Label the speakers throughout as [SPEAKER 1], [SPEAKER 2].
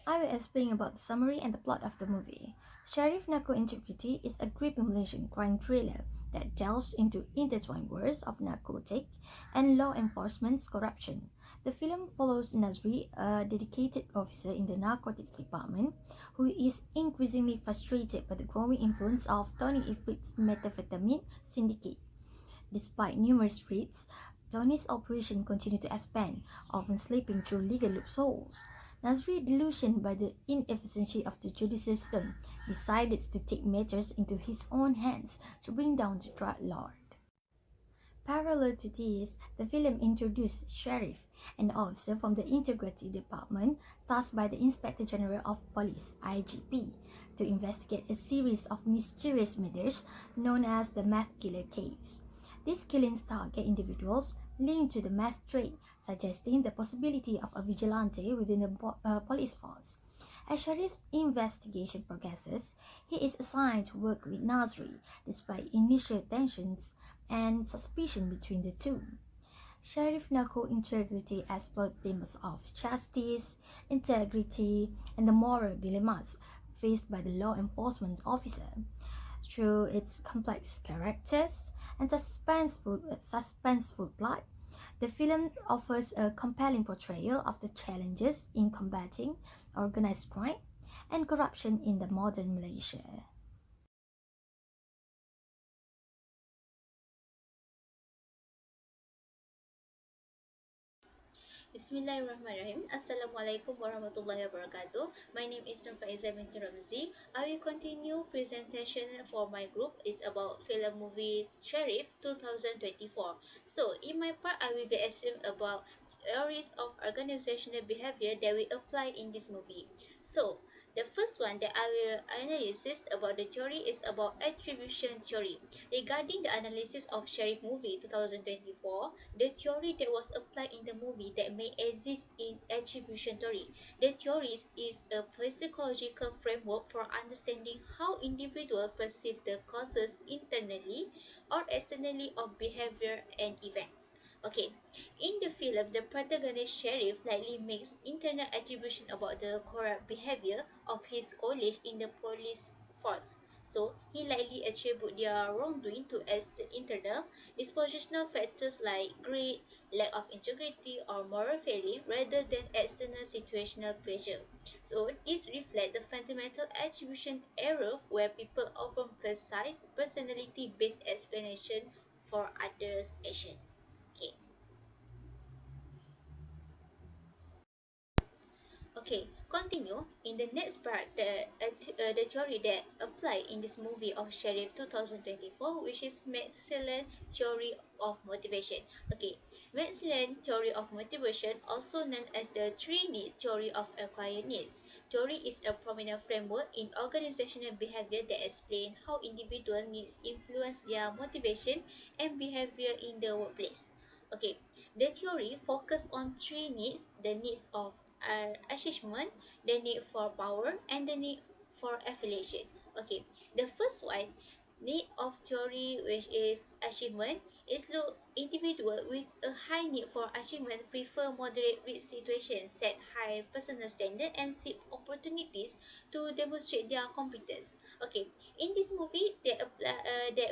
[SPEAKER 1] I will explain about the summary and the plot of the movie. Sherif Narco Integrity is a gripping Malaysian crime thriller that delves into intertwined worlds of narcotic and law enforcement's corruption. The film follows Nazri, a dedicated officer in the narcotics department, who is increasingly frustrated by the growing influence of Tony Ifrit's methamphetamine syndicate. Despite numerous raids, Tony's operation continued to expand, often slipping through legal loopholes. Nasri, delusioned by the inefficiency of the judicial system, decided to take matters into his own hands to bring down the drug lord. Parallel to this, the film introduced Sherif, an officer from the Integrity Department tasked by the Inspector General of Police (IGP) to investigate a series of mysterious murders known as the Meth Killer case. These killings target individuals linked to the meth trade, suggesting the possibility of a vigilante within the police force. As Sharif's investigation progresses, he is assigned to work with Nazri, despite initial tensions and suspicion between the two. Sharif Narco Integrity explored themes of justice, integrity, and the moral dilemmas faced by the law enforcement officer. Through its complex characters and suspenseful plot, the film offers a compelling portrayal of the challenges in combating organized crime and corruption in the modern Malaysia.
[SPEAKER 2] Bismillahirrahmanirrahim. Assalamualaikum warahmatullahi wabarakatuh. My name is FAIZAH binti ROMZI. I will continue presentation for my group is about film movie Sherif 2024. So, in my part, I will be asking about theories of organizational behavior that we apply in this movie. So, the first one that I will analysis about the theory is about attribution theory. Regarding the analysis of Sherif movie 2024, the theory that was applied in the movie that may exist in attribution theory. The theory is a psychological framework for understanding how individuals perceive the causes internally or externally of behavior and events. Okay, in the film, the protagonist Sherif likely makes internal attribution about the corrupt behavior of his colleagues in the police force. So, he likely attribute their wrongdoing to internal dispositional factors like greed, lack of integrity, or moral failing rather than external situational pressure. So, this reflects the fundamental attribution error where people often emphasize personality-based explanation for others' action. Okay. Okay, continue. In the next part, the theory that apply in this movie of Sheriff 2024, which is Maxwell theory of motivation. Okay, Maxwell theory of motivation, also known as the three needs theory of acquired needs. Theory is a prominent framework in organizational behavior that explain how individual needs influence their motivation and behavior in the workplace. Okay, the theory focus on three needs: the needs of achievement, the need for power, and the need for affiliation. Okay, the first one, need of theory, which is achievement, is look individual with a high need for achievement prefer moderate risk situations, set high personal standard, and seek opportunities to demonstrate their competence. Okay, in this movie that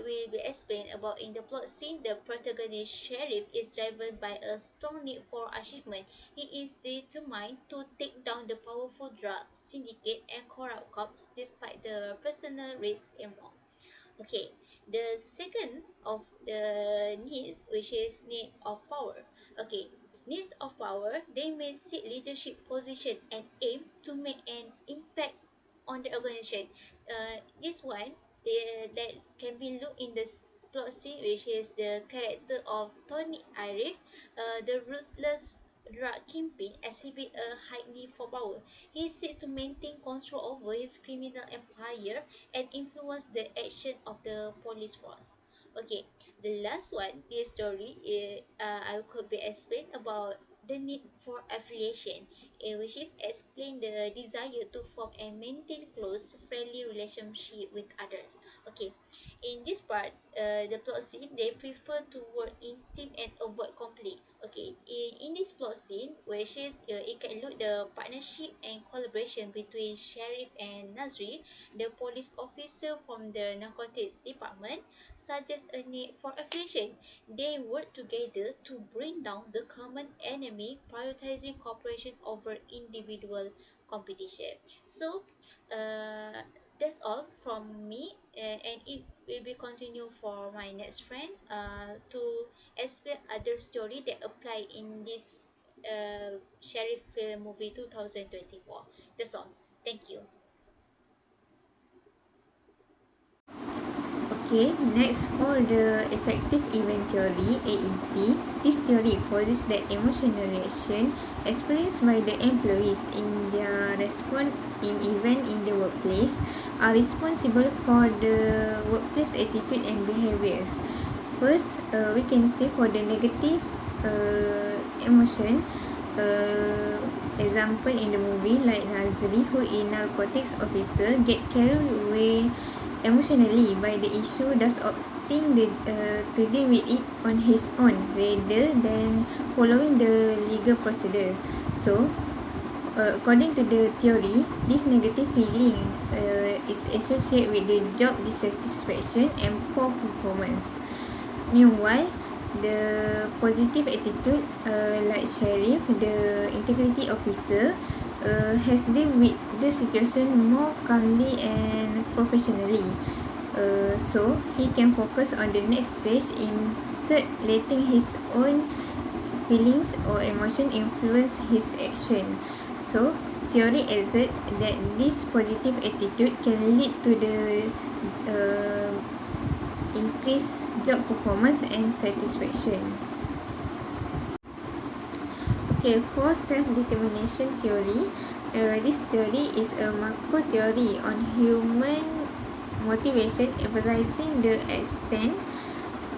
[SPEAKER 2] will be explained about in the plot scene, the protagonist Sheriff is driven by a strong need for achievement. He is determined to take down the powerful drug syndicate and corrupt cops despite the personal risk involved. Okay, the second of the needs, which is need of power. Okay, needs of power, they may seek leadership position and aim to make an impact on the organization. This one, that can be looked in the plot scene, which is the character of Tony Arif, the ruthless drug kingpin exhibit a high need for power. He seeks to maintain control over his criminal empire and influence the action of the police force. Okay, the last one, this story, I could be explained about the need for affiliation, which is explain the desire to form and maintain close, friendly relationship with others. Okay, in this part, the plot scene, they prefer to work in team and avoid conflict. Okay, in this plot scene, which is it can include the partnership and collaboration between Sherif and Nazri, the police officer from the narcotics department, suggests a need for affiliation. They work together to bring down the common enemy, prioritizing cooperation over individual competition. So, uh, that's all from me, and it will be continue for my next friend to explain other story that apply in this Sheriff film movie 2024. That's all. Thank you.
[SPEAKER 3] Okay, next for the effective event theory (AET), this theory posits that emotional reaction experienced by the employees in their response in event in the workplace are responsible for the workplace attitude and behaviors. First, we can say for the negative emotion, example in the movie like Nazri, who in narcotics officer get carried away emotionally by the issue, thus opting to deal with it on his own rather than following the legal procedure. So, according to the theory, this negative feeling is associated with the job dissatisfaction and poor performance. Meanwhile, the positive attitude, like Sherif, the integrity officer, has dealt with the situation more calmly and professionally. So he can focus on the next stage instead letting his own feelings or emotion influence his action. So theory asserts that this positive attitude can lead to the increased job performance and satisfaction. Okay, for self-determination theory, this theory is a macro theory on human motivation, emphasizing the extent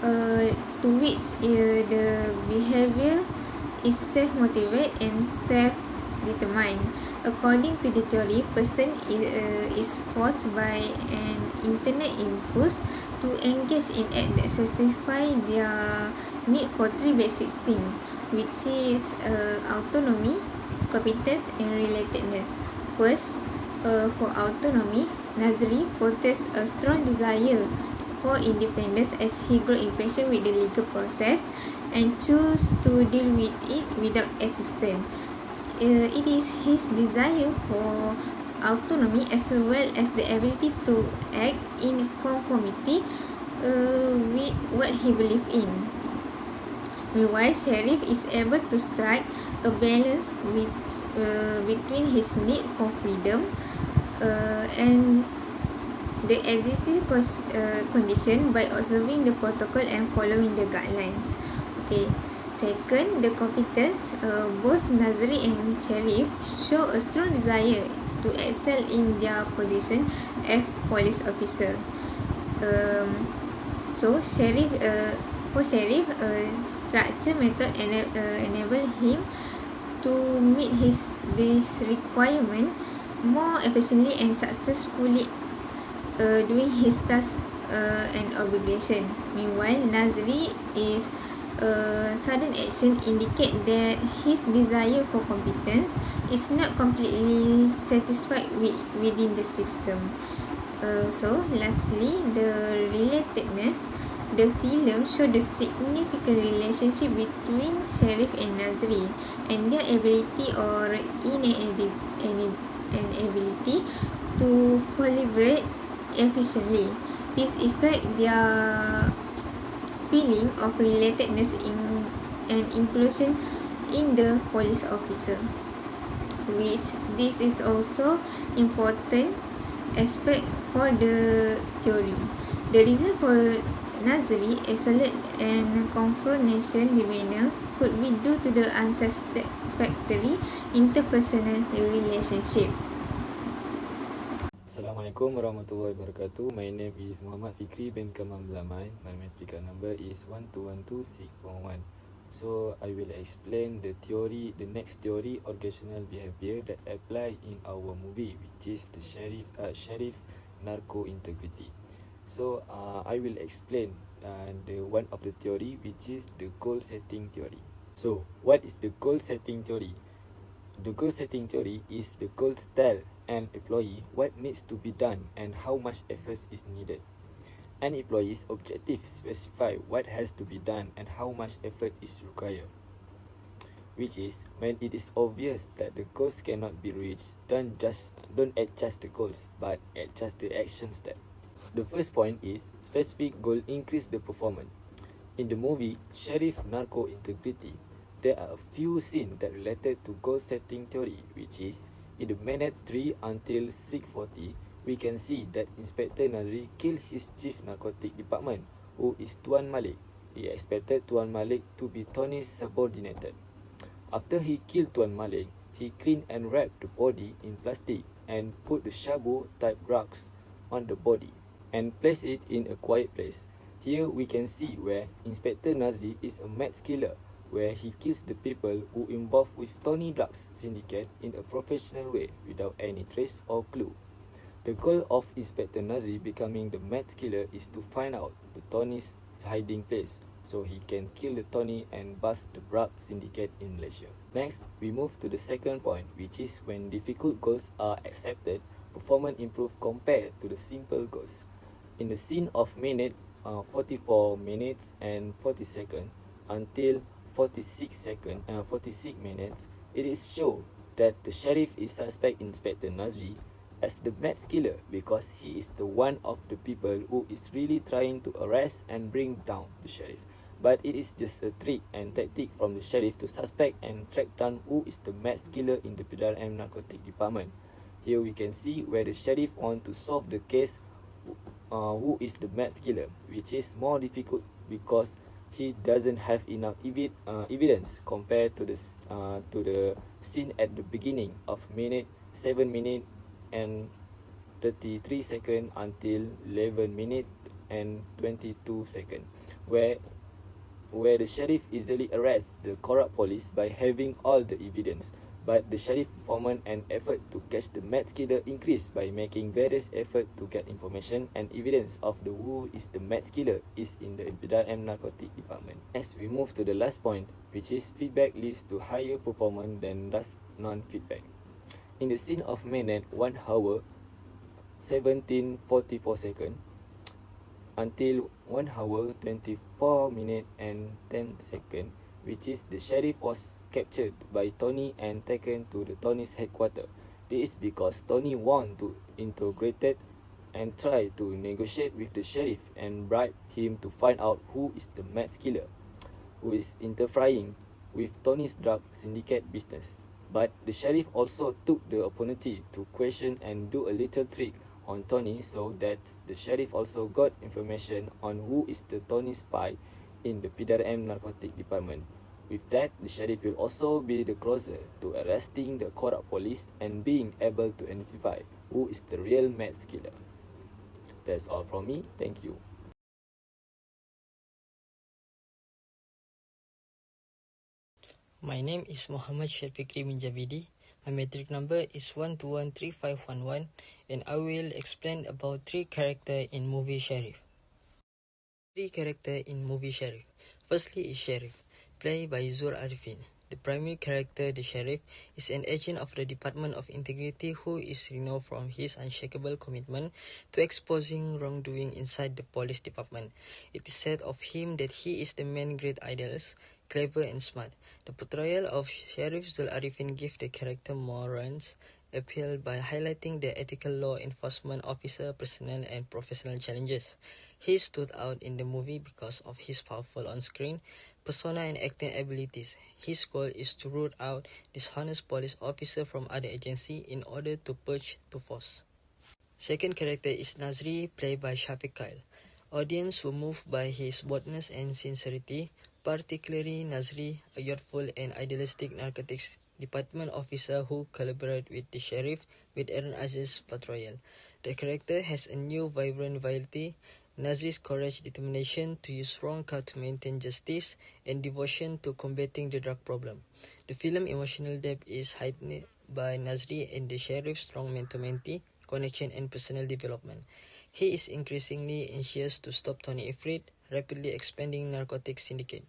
[SPEAKER 3] to which the behavior is self-motivated and self-determined. According to the theory, person is forced by an internal impulse to engage in acts that satisfy their need for three basic things, which is autonomy, competence, and relatedness. First, for autonomy, Nazri portrays a strong desire for independence as he grows impatient with the legal process and chooses to deal with it without assistance. It is his desire for autonomy as well as the ability to act in conformity with what he believes in. Meanwhile, Sherif is able to strike a balance between his need for freedom and the existing condition by observing the protocol and following the guidelines. Okay. Second, the competence. Both Nazri and Sherif show a strong desire to excel in their position as police officer. So Sherif, for Sherif, structure method enable him to meet this requirement more efficiently and successfully doing his task and obligation. Meanwhile, Nazri is sudden action indicate that his desire for competence is not completely satisfied within the system. So, lastly, the relatedness. The film showed the significant relationship between Sherif and Nazri and their ability or inability to collaborate efficiently. This affect their feeling of relatedness and inclusion in the police officer, which this is also important aspect for the theory. The reason for Nazri isolate and confrontation demeanor could be due to the unsatisfactory interpersonal relationship.
[SPEAKER 4] Assalamualaikum warahmatullahi wabarakatuh. My name is Muhammad FIKRI bin KAMARUZAMAN. My matric card number is 1212641. So I will explain the next theory, organizational behavior that apply in our movie, which is the Sherif Narco integrity. So I will explain the one of the theory, which is the goal setting theory. So what is the goal setting theory? The goal setting theory is the goal tell an employee what needs to be done and how much effort is needed. An employee's objectives specify what has to be done and how much effort is required. Which is when it is obvious that the goals cannot be reached, don't adjust the goals, but adjust the action step. The first point is specific goal increase the performance. In the movie Sherif Narco Integrity, there are a few scenes that related to goal setting theory, which is in the minute 3 until 6:40, we can see that Inspector Nazri killed his chief narcotic department, who is Tuan Malik. He expected Tuan Malik to be Tony's subordinated. After he killed Tuan Malik, he cleaned and wrapped the body in plastic and put the shabu type drugs on the body and placed it in a quiet place. Here we can see where Inspector Nazri is a max killer, where he kills the people who involved with Tony drugs syndicate in a professional way without any trace or clue. The goal of Inspector Nazri becoming the max killer is to find out the Tony's hiding place, so he can kill the Tony and bust the drug syndicate in Malaysia. Next, we move to the second point, which is when difficult goals are accepted, performance improves compared to the simple goals. In the scene of minute 44 minutes and 40 seconds until 46 minutes, it is shown that the sheriff is suspect Inspector Nazri as the max killer because he is the one of the people who is really trying to arrest and bring down the sheriff. But it is just a trick and tactic from the sheriff to suspect and track down who is the max killer in the PDRM narcotic department. Here we can see where the sheriff want to solve the case who is the max killer, which is more difficult because he doesn't have enough evidence compared to the scene at the beginning of 7 minute and 33 seconds until 11 minutes and 22 seconds, where the sheriff easily arrests the corrupt police by having all the evidence. But the sheriff performance and effort to catch the max killer increased by making various effort to get information and evidence of the who is the max killer is in the PDRM narcotic department. Next, we move to the last point, which is feedback leads to higher performance than does non-feedback. In the scene of minute 1 hour 17:44 seconds until 1 hour 24 minutes and 10 seconds, which is the sheriff was captured by Tony and taken to the Tony's headquarters. This is because Tony want to integrate and try to negotiate with the sheriff and bribe him to find out who is the max killer, who is interfering with Tony's drug syndicate business. But the sheriff also took the opportunity to question and do a little trick on Tony, so that the sheriff also got information on who is the Tony spy in the PDRM narcotic department. With that, the sheriff will also be the closer to arresting the corrupt police and being able to identify who is the real max killer. That's all from me. Thank you.
[SPEAKER 5] My name is MOHAMAD FIKRI bin JABIDI. My metric number is 1213511, and I will explain about 3 characters in movie Sherif. 3 characters in movie Sherif. Firstly is Sherif, played by ZULHALIM. The primary character, the sheriff, is an agent of the Department of Integrity who is renowned from his unshakable commitment to exposing wrongdoing inside the police department. It is said of him that he is the man great ideals, clever and smart. The portrayal of Sheriff ZULHALIM gives the character more range appeal by highlighting the ethical law enforcement officer personnel and professional challenges. He stood out in the movie because of his powerful on-screen persona and acting abilities. His goal is to root out dishonest police officers from other agencies in order to purge the force. Second character is Nazri, played by Shafiq Kyle. Audience were moved by his boldness and sincerity, particularly Nazri, a youthful and idealistic narcotics department officer who collaborated with the sheriff with Aaron Aziz's portrayal. The character has a new vibrant vitality Nasri's courage, determination to use wrong car to maintain justice, and devotion to combating the drug problem. The film emotional depth is heightened by Nasri and the sheriff's strong mentor-mentee connection and personal development. He is increasingly anxious to stop Tony Ifrit, rapidly expanding narcotics syndicate.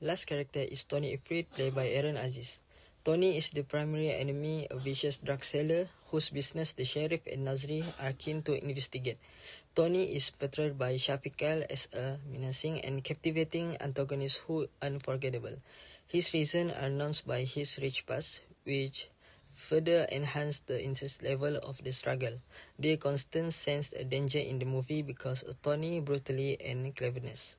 [SPEAKER 5] Last character is Tony Ifrit, played by Aaron Aziz. Tony is the primary enemy, a vicious drug seller whose business the sheriff and Nasri are keen to investigate. Tony is portrayed by Shafiqal as a menacing and captivating antagonist who unforgettable. His reasons are announced by his rich past, which further enhance the intense level of the struggle. They constantly sense a danger in the movie because of Tony's brutality and cleverness.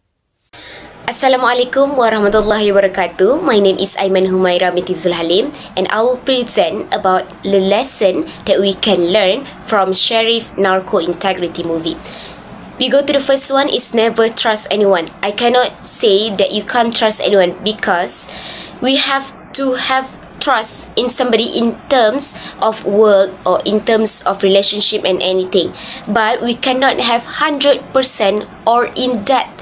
[SPEAKER 6] Assalamualaikum warahmatullahi wabarakatuh. My name is AIMAN HUMAIRA binti ZULHALIM, and I will present about the lesson that we can learn from Sherif Narco Integrity movie. We go to the first one is never trust anyone. I cannot say that you can't trust anyone because we have to have trust in somebody in terms of work or in terms of relationship and anything. But we cannot have 100% or in-depth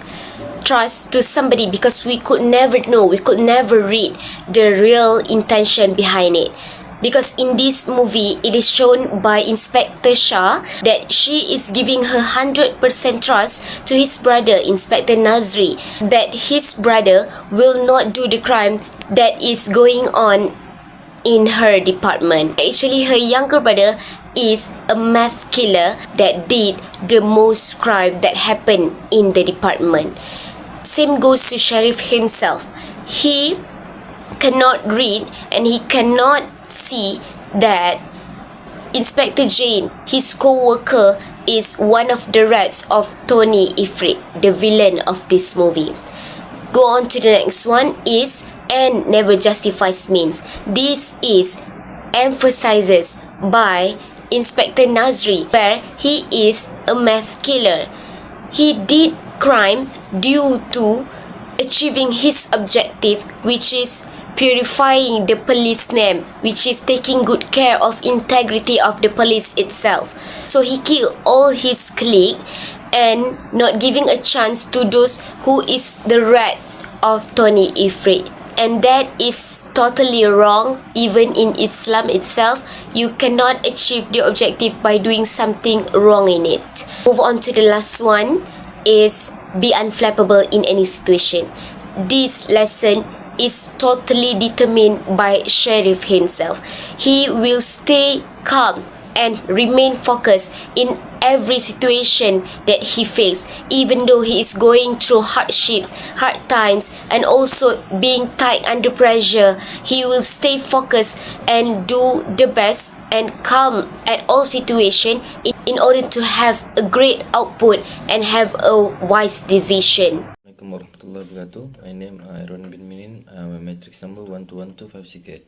[SPEAKER 6] trust to somebody because we could never know, we could never read the real intention behind it. Because in this movie, it is shown by Inspector Shah that she is giving her 100% trust to his brother, Inspector Nazri, that his brother will not do the crime that is going on in her department. Actually, her younger brother is a meth killer that did the most crime that happened in the department. Same goes to Sherif himself. He cannot read and he cannot see that Inspector Jane, his co-worker, is one of the rats of Tony Ifrit, the villain of this movie. Go on to the next one is and never justifies means. This is emphasizes by Inspector Nazri where he is a meth killer. He did crime due to achieving his objective, which is purifying the police name, which is taking good care of integrity of the police itself. So he killed all his clique and not giving a chance to those who is the rats of Tony Ifrit. And that is totally wrong. Even in Islam itself, you cannot achieve the objective by doing something wrong in it. Move on to the last one is be unflappable in any situation. This lesson is totally determined by Sherif himself. He will stay calm and remain focused in every situation that he faces, even though he is going through hardships, hard times, and also being tight under pressure. He will stay focused and do the best and calm at all situations in order to have a great output and have a wise decision.
[SPEAKER 7] Assalamualaikum warahmatullahi wabarakatuh. My name is ERWAN bin MININ. My matrix number 1212568.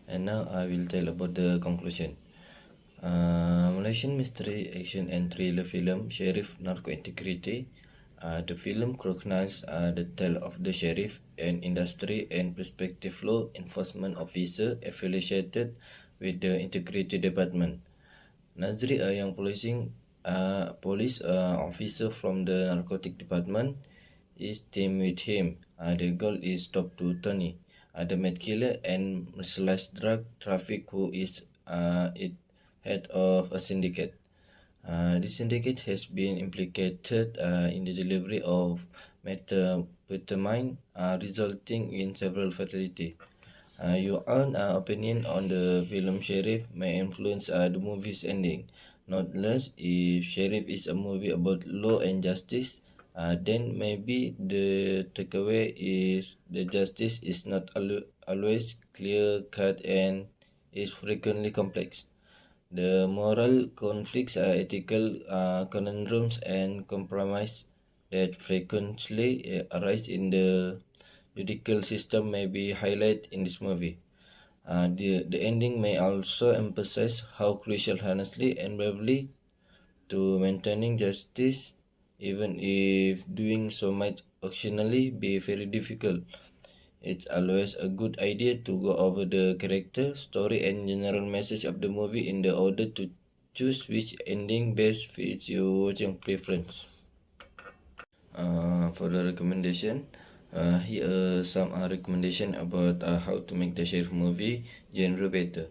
[SPEAKER 7] And now I will tell about the conclusion. Malaysian mystery, action and thriller film Sherif Narco Integrity. The film chronicles the tale of the sheriff, an industry and prospective law enforcement officer affiliated with the Integrity Department. Nazri, a young police officer from the Narcotic Department, is teamed with him. The goal is stop to Tony, the mad killer and merciless drug traffic who is head of a syndicate. This syndicate has been implicated in the delivery of methamphetamine, resulting in several fatalities. Your own opinion on the film Sherif may influence the movie's ending. Not less, if Sherif is a movie about law and justice, then maybe the takeaway is the justice is not always clear-cut and is frequently complex. The moral conflicts, ethical conundrums, and compromise that frequently arise in the judicial system may be highlighted in this movie. The ending may also emphasize how crucial honestly and bravely to maintaining justice, even if doing so might occasionally be very difficult. It's always a good idea to go over the character, story, and general message of the movie in the order to choose which ending best fits your watching preference. For the recommendation, here are some recommendation about how to make the Sherif movie genre better.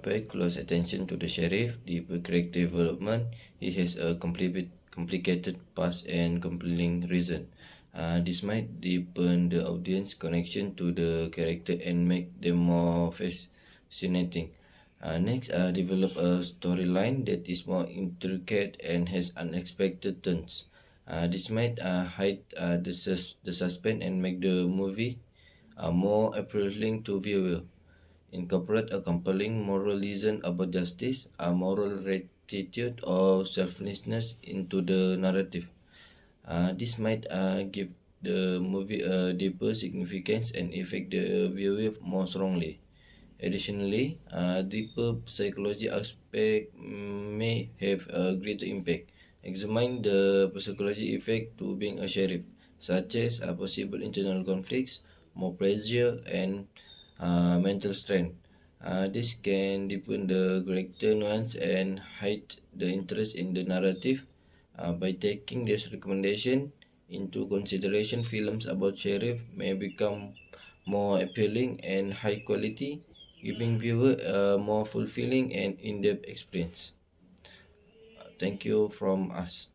[SPEAKER 7] Pay close attention to the Sherif, the character development. He has a complicated past and compelling reason. This might deepen the audience connection to the character and make them more fascinating. Next, develop a storyline that is more intricate and has unexpected turns. This might hide the suspense and make the movie more appealing to viewer. Incorporate a compelling moral reason about justice, a moral rectitude, or selflessness into the narrative. This might give the movie a deeper significance and affect the viewer more strongly. Additionally, deeper psychology aspect may have a greater impact. Examine the psychology effect to being a sheriff, such as possible internal conflicts, more pressure, and mental strength. This can deepen the character nuance and heighten the interest in the narrative. By taking this recommendation into consideration, films about sheriff may become more appealing and high quality, giving viewer a more fulfilling and in-depth experience. Thank you from us.